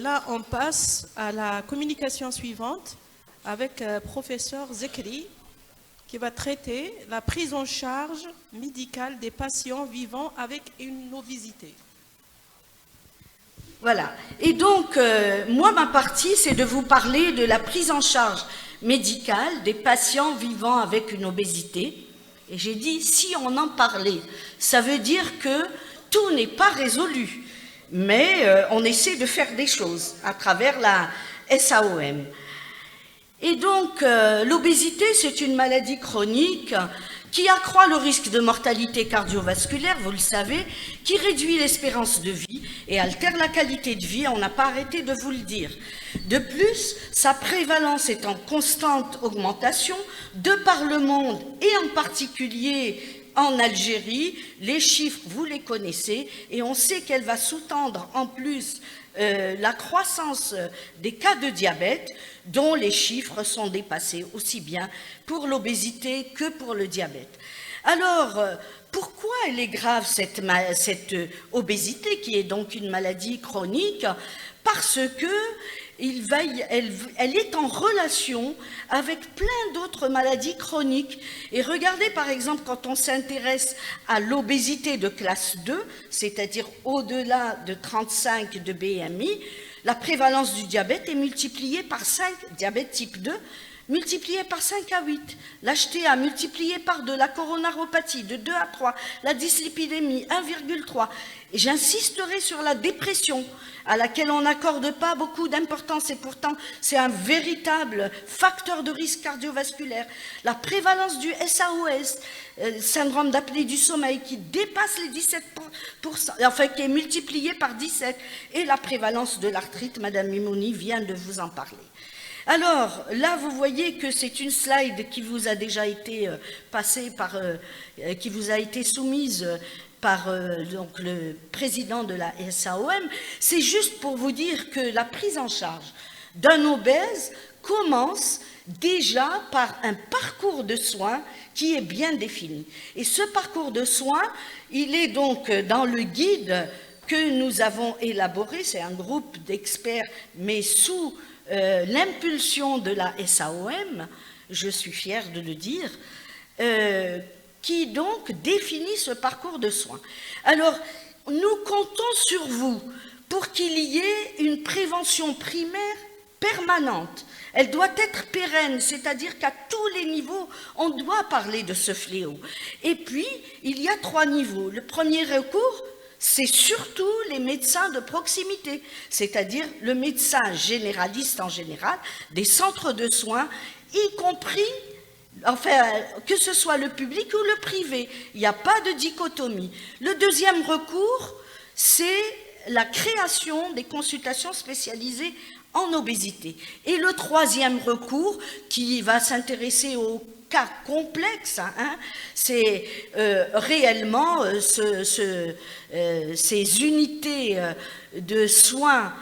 là, on passe à la communication suivante avec professeur Zekri, qui va traiter la prise en charge médicale des patients vivant avec une obésité. Voilà. Et donc, moi, ma partie, c'est de vous parler de la prise en charge médicale des patients vivant avec une obésité. Et j'ai dit, si on en parlait, ça veut dire que tout n'est pas résolu, mais on essaie de faire des choses à travers la SAOM. Et donc, l'obésité, c'est une maladie chronique qui accroît le risque de mortalité cardiovasculaire, vous le savez, qui réduit l'espérance de vie et altère la qualité de vie, on n'a pas arrêté de vous le dire. De plus, sa prévalence est en constante augmentation de par le monde et en particulier en Algérie. Les chiffres, vous les connaissez et on sait qu'elle va sous-tendre en plus la croissance des cas de diabète, dont les chiffres sont dépassés aussi bien pour l'obésité que pour le diabète. Alors, pourquoi elle est grave cette obésité, qui est donc une maladie chronique? Parce que elle est en relation avec plein d'autres maladies chroniques. Et regardez par exemple quand on s'intéresse à l'obésité de classe 2, c'est-à-dire au-delà de 35 de BMI, la prévalence du diabète est multipliée par 5, diabète type 2, multiplié par 5 à 8, l'HTA multiplié par 2, la coronaropathie de 2 à 3, la dyslipidémie 1,3. Et j'insisterai sur la dépression, à laquelle on n'accorde pas beaucoup d'importance et pourtant c'est un véritable facteur de risque cardiovasculaire. La prévalence du SAOS, syndrome d'apnée du sommeil, qui dépasse les 17%, enfin qui est multiplié par 17, et la prévalence de l'arthrite, Madame Mimouni vient de vous en parler. Alors, là, vous voyez que c'est une slide qui vous a déjà été passée qui vous a été soumise par donc, le président de la SAOM. C'est juste pour vous dire que la prise en charge d'un obèse commence déjà par un parcours de soins qui est bien défini. Et ce parcours de soins, il est donc dans le guide que nous avons élaboré. C'est un groupe d'experts, mais sous l'impulsion de la SAOM, je suis fière de le dire, qui donc définit ce parcours de soins. Alors, nous comptons sur vous pour qu'il y ait une prévention primaire permanente. Elle doit être pérenne, c'est-à-dire qu'à tous les niveaux, on doit parler de ce fléau. Et puis, il y a 3 niveaux. Le premier recours, c'est surtout les médecins de proximité, c'est-à-dire le médecin généraliste en général, des centres de soins, y compris, enfin, que ce soit le public ou le privé. Il n'y a pas de dichotomie. Le deuxième recours, c'est la création des consultations spécialisées en obésité. Et le troisième recours, qui va s'intéresser aux cas complexes, c'est réellement ces unités de soins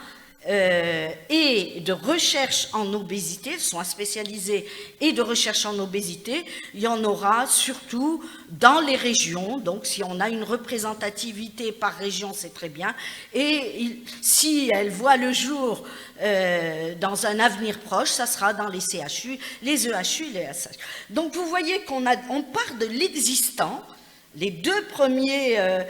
et de recherche en obésité, soins spécialisés et de recherche en obésité. Il y en aura surtout dans les régions, donc si on a une représentativité par région, c'est très bien, et si elle voit le jour dans un avenir proche, ça sera dans les CHU, les EHU, les SH. Donc vous voyez qu'on part de l'existant. Les deux premières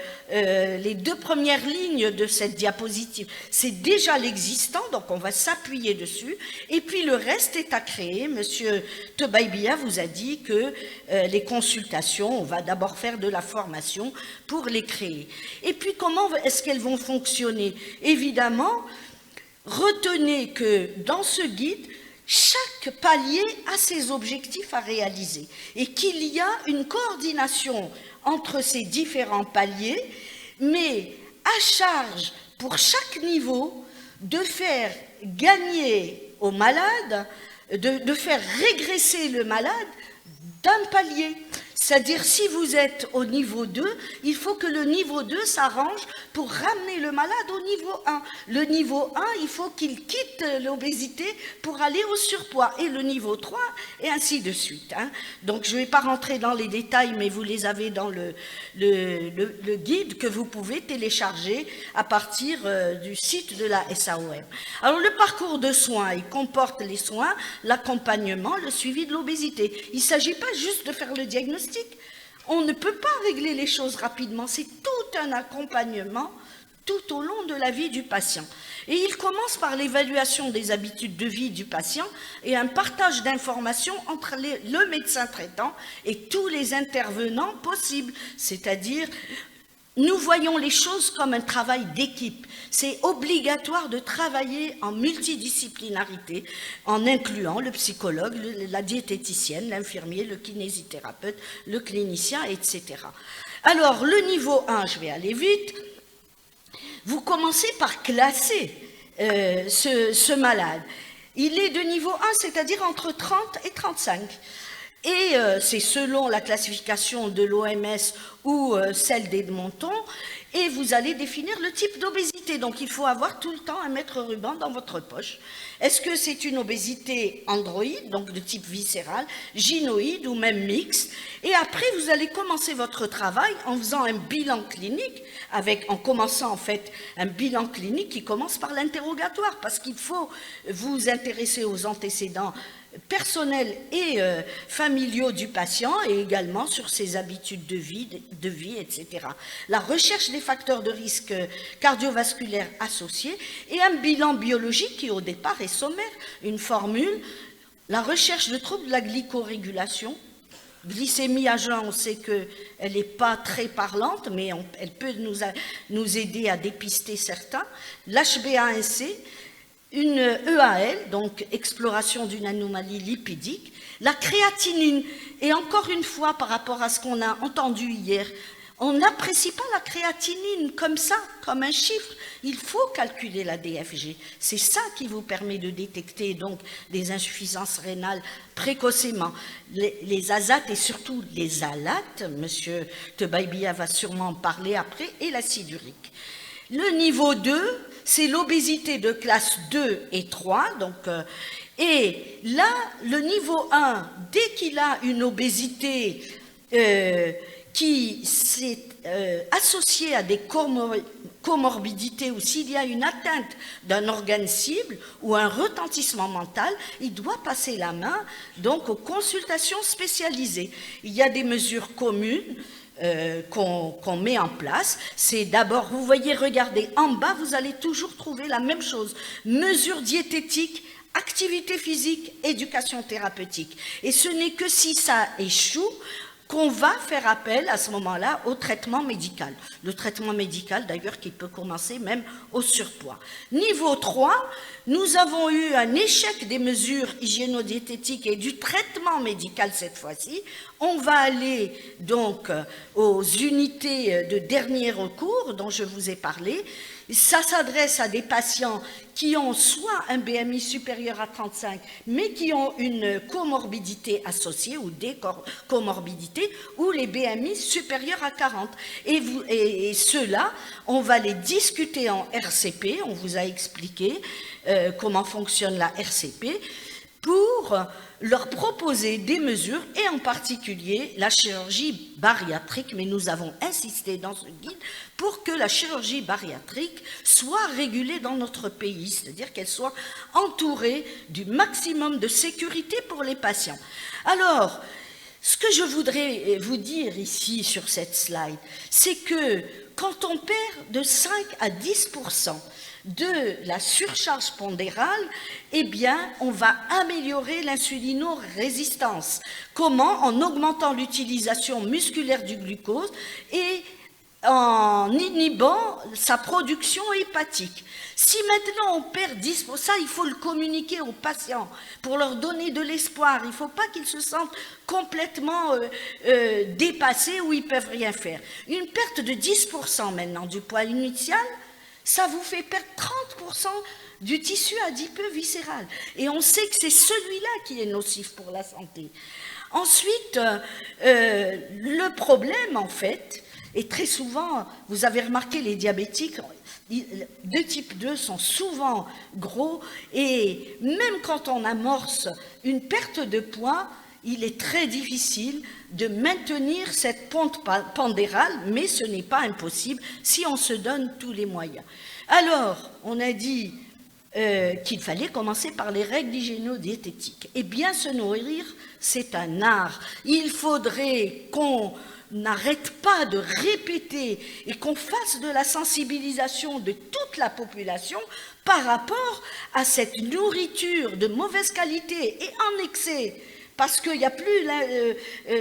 lignes de cette diapositive, c'est déjà l'existant, donc on va s'appuyer dessus. Et puis le reste est à créer. Monsieur Tebaibia vous a dit que les consultations, on va d'abord faire de la formation pour les créer. Et puis comment est-ce qu'elles vont fonctionner? Évidemment, retenez que dans ce guide, chaque palier a ses objectifs à réaliser et qu'il y a une coordination entre ces différents paliers, mais à charge pour chaque niveau de faire gagner au malade, de faire régresser le malade d'un palier. C'est-à-dire, si vous êtes au niveau 2, il faut que le niveau 2 s'arrange pour ramener le malade au niveau 1. Le niveau 1, il faut qu'il quitte l'obésité pour aller au surpoids. Et le niveau 3, et ainsi de suite. Hein. Donc, je ne vais pas rentrer dans les détails, mais vous les avez dans le guide que vous pouvez télécharger à partir du site de la SAOM. Alors, le parcours de soins, il comporte les soins, l'accompagnement, le suivi de l'obésité. Il ne s'agit pas juste de faire le diagnostic. On ne peut pas régler les choses rapidement. C'est tout un accompagnement tout au long de la vie du patient. Et il commence par l'évaluation des habitudes de vie du patient et un partage d'informations entre le médecin traitant et tous les intervenants possibles, c'est-à-dire nous voyons les choses comme un travail d'équipe. C'est obligatoire de travailler en multidisciplinarité, en incluant le psychologue, la diététicienne, l'infirmier, le kinésithérapeute, le clinicien, etc. Alors, le niveau 1, je vais aller vite, vous commencez par classer ce malade. Il est de niveau 1, c'est-à-dire entre 30 et 35. Et c'est selon la classification de l'OMS ou celle d'Edmonton, et vous allez définir le type d'obésité. Donc il faut avoir tout le temps un mètre ruban dans votre poche. Est-ce que c'est une obésité androïde, donc de type viscéral, gynoïde ou même mixte? Et après, vous allez commencer votre travail en faisant un bilan clinique, en commençant en fait un bilan clinique qui commence par l'interrogatoire, parce qu'il faut vous intéresser aux antécédents personnels et familiaux du patient et également sur ses habitudes de vie, etc. La recherche des facteurs de risque cardiovasculaires associés et un bilan biologique qui au départ est sommaire, une formule, la recherche de troubles de la glycorégulation, glycémie à jeun, on sait qu'elle n'est pas très parlante, mais elle peut nous aider à dépister certains, l'HbA1c, une EAL, donc exploration d'une anomalie lipidique, la créatinine, et encore une fois par rapport à ce qu'on a entendu hier, on n'apprécie pas la créatinine comme ça, comme un chiffre, il faut calculer la DFG, c'est ça qui vous permet de détecter donc des insuffisances rénales précocement, les azates et surtout les alates, monsieur Tebaibia va sûrement en parler après, et l'acide urique. Le niveau 2, c'est l'obésité de classe 2 et 3. Donc, et là, le niveau 1, dès qu'il a une obésité qui s'est associée à des comorbidités ou s'il y a une atteinte d'un organe cible ou un retentissement mental, il doit passer la main donc aux consultations spécialisées. Il y a des mesures communes qu'on met en place, c'est d'abord, vous voyez, regardez, en bas, vous allez toujours trouver la même chose, mesures diététiques, activité physique, éducation thérapeutique. Et ce n'est que si ça échoue qu'on va faire appel à ce moment-là au traitement médical. Le traitement médical, d'ailleurs, qui peut commencer même au surpoids. Niveau 3, nous avons eu un échec des mesures hygiéno-diététiques et du traitement médical cette fois-ci. On va aller donc aux unités de dernier recours dont je vous ai parlé. Ça s'adresse à des patients qui ont soit un BMI supérieur à 35, mais qui ont une comorbidité associée ou des comorbidités, ou les BMI supérieurs à 40. Et ceux-là, on va les discuter en RCP, on vous a expliqué comment fonctionne la RCP, pour leur proposer des mesures, et en particulier la chirurgie bariatrique, mais nous avons insisté dans ce guide pour que la chirurgie bariatrique soit régulée dans notre pays, c'est-à-dire qu'elle soit entourée du maximum de sécurité pour les patients. Alors, ce que je voudrais vous dire ici sur cette slide, c'est que quand on perd de 5 à 10% de la surcharge pondérale, eh bien, on va améliorer l'insulinorésistance. Comment? En augmentant l'utilisation musculaire du glucose et en inhibant sa production hépatique. Si maintenant on perd 10%, ça il faut le communiquer aux patients pour leur donner de l'espoir. Il ne faut pas qu'ils se sentent complètement dépassés ou ils ne peuvent rien faire. Une perte de 10% maintenant du poids initial, ça vous fait perdre 30% du tissu adipeux viscéral. Et on sait que c'est celui-là qui est nocif pour la santé. Ensuite, le problème, en fait, et très souvent, vous avez remarqué, les diabétiques de type 2 sont souvent gros, et même quand on amorce une perte de poids, il est très difficile de maintenir cette pente pondérale, mais ce n'est pas impossible si on se donne tous les moyens. Alors, on a dit qu'il fallait commencer par les règles hygiéno-diététiques. Et bien se nourrir, c'est un art. Il faudrait qu'on n'arrête pas de répéter et qu'on fasse de la sensibilisation de toute la population par rapport à cette nourriture de mauvaise qualité et en excès, parce qu'il n'y a plus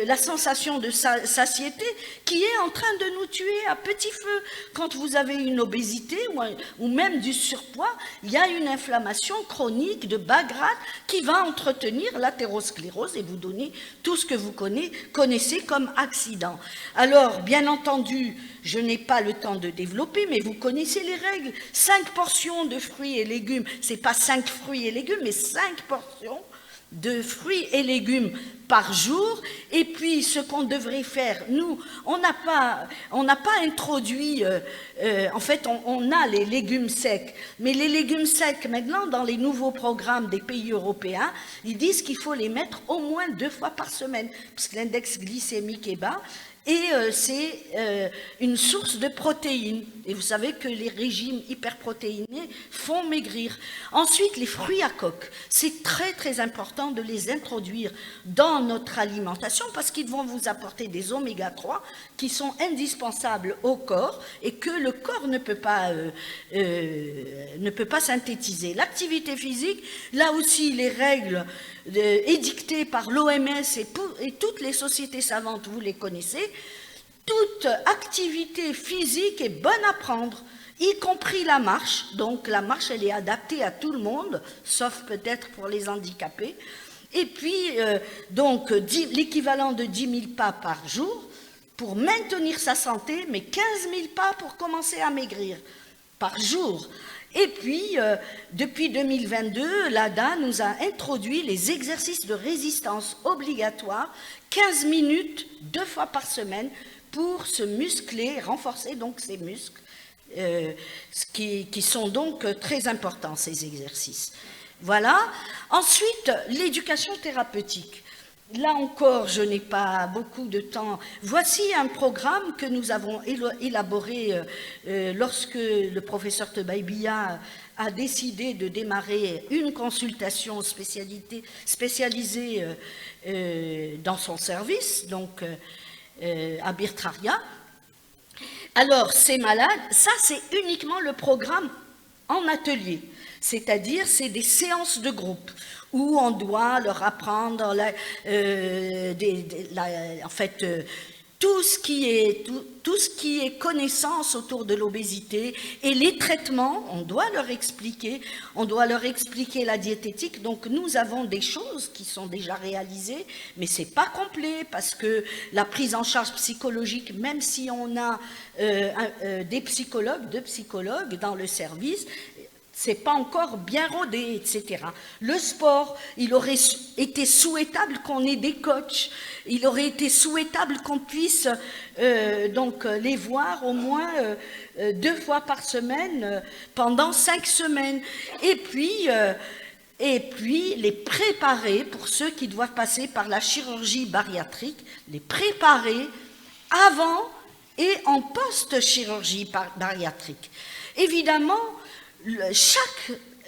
la sensation de satiété qui est en train de nous tuer à petit feu. Quand vous avez une obésité ou même du surpoids, il y a une inflammation chronique de bas grade qui va entretenir l'athérosclérose et vous donner tout ce que vous connaissez comme accident. Alors, bien entendu, je n'ai pas le temps de développer, mais vous connaissez les règles. 5 portions de fruits et légumes, ce n'est pas 5 fruits et légumes, mais 5 portions de fruits et légumes par jour. Et puis ce qu'on devrait faire, nous, on n'a pas introduit, en fait on a les légumes secs, mais les légumes secs maintenant dans les nouveaux programmes des pays européens, ils disent qu'il faut les mettre au moins 2 fois par semaine, parce que l'index glycémique est bas. Et c'est une source de protéines. Et vous savez que les régimes hyperprotéinés font maigrir. Ensuite, les fruits à coque. C'est très, très important de les introduire dans notre alimentation parce qu'ils vont vous apporter des oméga 3 qui sont indispensables au corps et que le corps ne peut pas synthétiser. L'activité physique, là aussi, les règles édictées par l'OMS et toutes les sociétés savantes, vous les connaissez. Toute activité physique est bonne à prendre, y compris la marche. Donc la marche, elle est adaptée à tout le monde, sauf peut-être pour les handicapés. Et puis, donc, l'équivalent de 10 000 pas par jour pour maintenir sa santé, mais 15 000 pas pour commencer à maigrir par jour. Et puis, depuis 2022, l'ADA nous a introduit les exercices de résistance obligatoires, 15 minutes, 2 fois par semaine, pour se muscler, renforcer donc ces muscles, qui sont donc très importants, ces exercices. Voilà. Ensuite, l'éducation thérapeutique. Là encore, je n'ai pas beaucoup de temps. Voici un programme que nous avons élaboré lorsque le professeur Tebaibia a décidé de démarrer une consultation spécialisée dans son service, donc à Birtraria. Alors, ces malades, ça c'est uniquement le programme en atelier, c'est-à-dire c'est des séances de groupe où on doit leur apprendre tout ce qui est connaissance autour de l'obésité et les traitements, on doit leur expliquer la diététique. Donc nous avons des choses qui sont déjà réalisées, mais c'est pas complet parce que la prise en charge psychologique, même si on a deux psychologues dans le service, c'est pas encore bien rodé, etc. Le sport, il aurait été souhaitable qu'on ait des coachs, il aurait été souhaitable qu'on puisse donc les voir au moins 2 fois par semaine pendant 5 semaines. Et puis les préparer, pour ceux qui doivent passer par la chirurgie bariatrique, les préparer avant et en post-chirurgie bariatrique. Évidemment,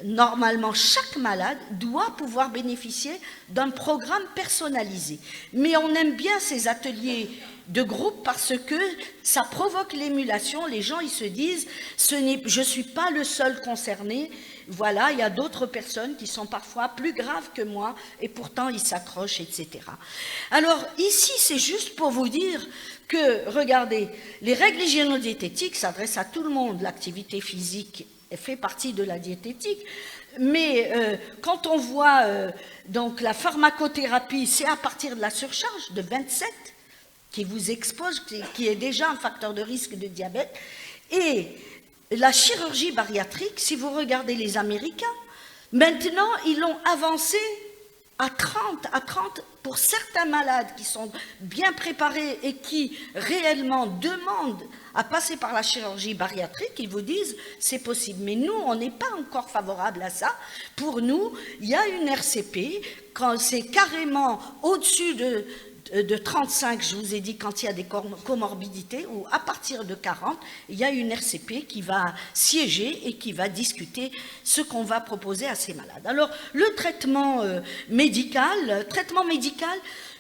normalement, chaque malade doit pouvoir bénéficier d'un programme personnalisé. Mais on aime bien ces ateliers de groupe parce que ça provoque l'émulation. Les gens, ils se disent, je ne suis pas le seul concerné. Voilà, il y a d'autres personnes qui sont parfois plus graves que moi et pourtant ils s'accrochent, etc. Alors ici, c'est juste pour vous dire que, regardez, les règles hygiéno-diététiques s'adressent à tout le monde. L'activité physique fait partie de la diététique, mais quand on voit donc la pharmacothérapie, c'est à partir de la surcharge de 27 qui vous expose, qui est déjà un facteur de risque de diabète, et la chirurgie bariatrique, si vous regardez les Américains, maintenant ils l'ont avancé à 30 pour certains malades qui sont bien préparés et qui réellement demandent à passer par la chirurgie bariatrique, ils vous disent c'est possible. Mais nous, on n'est pas encore favorable à ça. Pour nous, il y a une RCP, quand c'est carrément au-dessus de 35, je vous ai dit, quand il y a des comorbidités, ou à partir de 40, il y a une RCP qui va siéger et qui va discuter ce qu'on va proposer à ces malades. Alors, le traitement médical,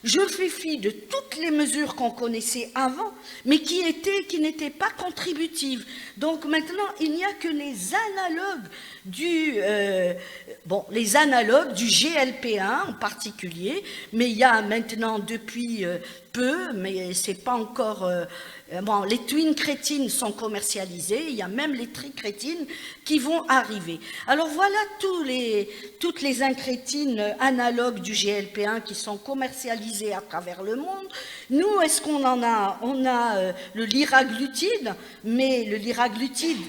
je fais fi de toutes les mesures qu'on connaissait avant, mais qui n'étaient pas contributives. Donc maintenant, il n'y a que les analogues du GLP-1 en particulier, mais il y a maintenant depuis peu, mais c'est pas encore... les twin crétines sont commercialisées, il y a même les tricrétines qui vont arriver. Alors voilà toutes les incrétines analogues du GLP-1 qui sont commercialisées à travers le monde. Nous, est-ce qu'on en a? On a le liraglutide, mais le liraglutide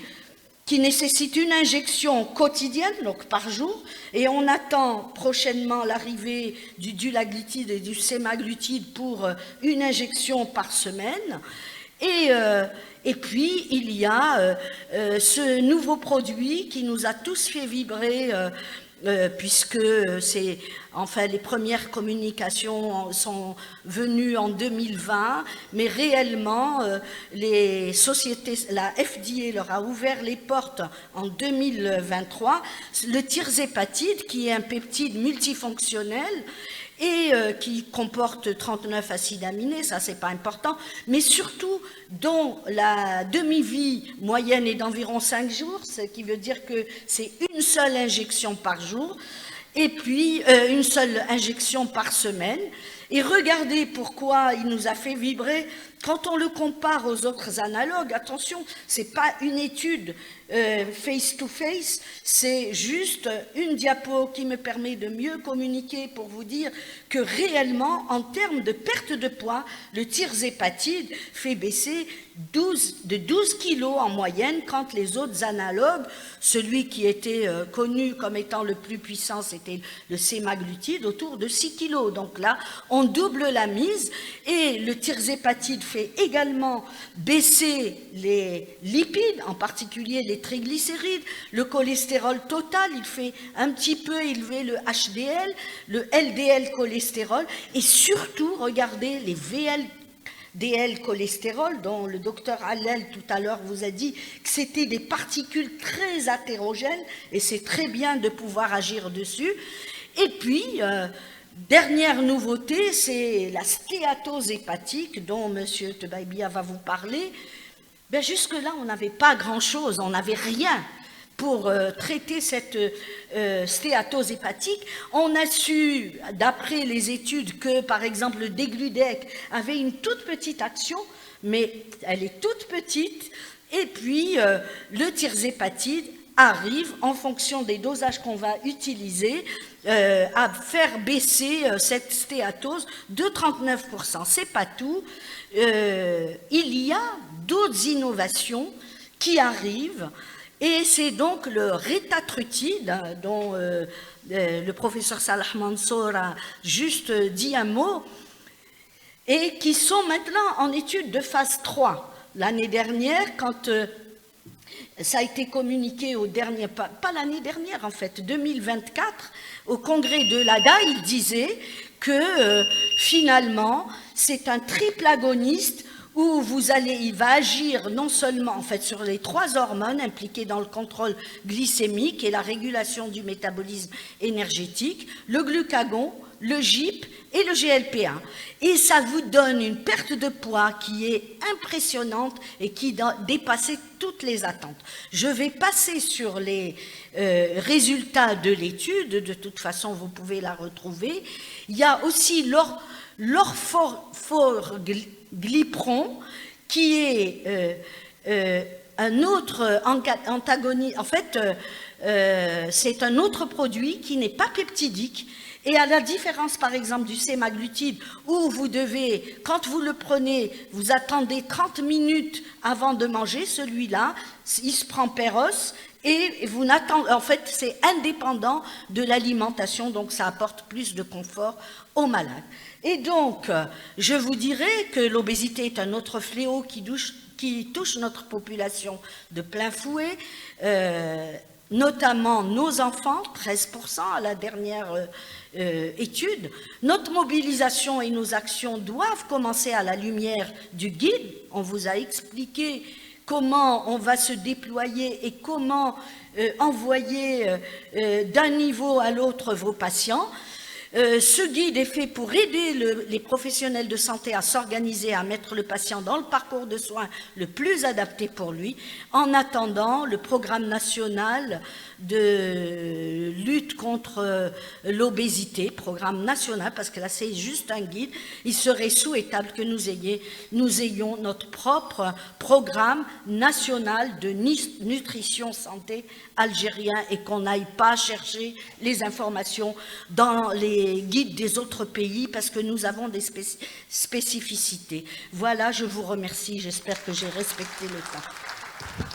qui nécessite une injection quotidienne, donc par jour, et on attend prochainement l'arrivée du dulaglutide et du sémaglutide pour une injection par semaine. Et puis, il y a ce nouveau produit qui nous a tous fait vibrer, puisque les premières communications sont venues en 2020, mais réellement, les sociétés, la FDA leur a ouvert les portes en 2023, le tirzépatide, qui est un peptide multifonctionnel, et qui comporte 39 acides aminés, ça c'est pas important, mais surtout dont la demi-vie moyenne est d'environ 5 jours, ce qui veut dire que c'est une seule injection par jour, et puis une seule injection par semaine. Et regardez pourquoi il nous a fait vibrer. Quand on le compare aux autres analogues, attention, c'est pas une étude face-to-face, c'est juste une diapo qui me permet de mieux communiquer pour vous dire que réellement, en termes de perte de poids, le tirzépatide fait baisser de 12 kilos en moyenne, quand les autres analogues, celui qui était connu comme étant le plus puissant, c'était le sémaglutide, autour de 6 kilos. Donc là, on double la mise, et le tirzépatide fait également baisser les lipides, en particulier les triglycérides, le cholestérol total, il fait un petit peu élever le HDL, le LDL cholestérol, et surtout, regardez les VLDL cholestérol, dont le docteur Hallel tout à l'heure vous a dit que c'était des particules très hétérogènes, et c'est très bien de pouvoir agir dessus. Et puis, dernière nouveauté, c'est la stéatose hépatique, dont M. Tebaibia va vous parler. Ben jusque-là, on n'avait pas grand-chose, on n'avait rien pour traiter cette stéatose hépatique. On a su, d'après les études, que, par exemple, le Degludec avait une toute petite action, mais elle est toute petite, et puis le tirzépatide arrive, en fonction des dosages qu'on va utiliser, à faire baisser cette stéatose de 39%. C'est pas tout. Il y a d'autres innovations qui arrivent, et c'est donc le rétatrutide, dont le professeur Salah Mansour a juste dit un mot, et qui sont maintenant en étude de phase 3. L'année dernière, quand ça a été communiqué au dernier, pas l'année dernière en fait, 2024, au congrès de l'ADA, il disait que finalement, c'est un triple agoniste où il va agir non seulement en fait sur les 3 hormones impliquées dans le contrôle glycémique et la régulation du métabolisme énergétique, le glucagon, le GIP et le GLP-1. Et ça vous donne une perte de poids qui est impressionnante et qui dépassait toutes les attentes. Je vais passer sur les résultats de l'étude, de toute façon vous pouvez la retrouver. Il y a aussi l'orforglipron qui est un autre antagoniste. En fait, c'est un autre produit qui n'est pas peptidique Et à la différence, par exemple, du sémaglutide, où vous devez, quand vous le prenez, vous attendez 30 minutes avant de manger, celui-là, il se prend péros, et vous n'attendez, en fait, c'est indépendant de l'alimentation, donc ça apporte plus de confort aux malades. Et donc, je vous dirais que l'obésité est un autre fléau qui touche notre population de plein fouet, notamment nos enfants, 13% à la dernière étude. Notre mobilisation et nos actions doivent commencer à la lumière du guide. On vous a expliqué comment on va se déployer et comment envoyer d'un niveau à l'autre vos patients. Ce guide est fait pour aider les professionnels de santé à s'organiser, à mettre le patient dans le parcours de soins le plus adapté pour lui. En attendant, le programme national de lutte contre l'obésité, programme national, parce que là c'est juste un guide, il serait souhaitable que nous ayons notre propre programme national de nutrition santé algérien et qu'on n'aille pas chercher les informations dans les guides des autres pays parce que nous avons des spécificités. Voilà, je vous remercie, j'espère que j'ai respecté le temps.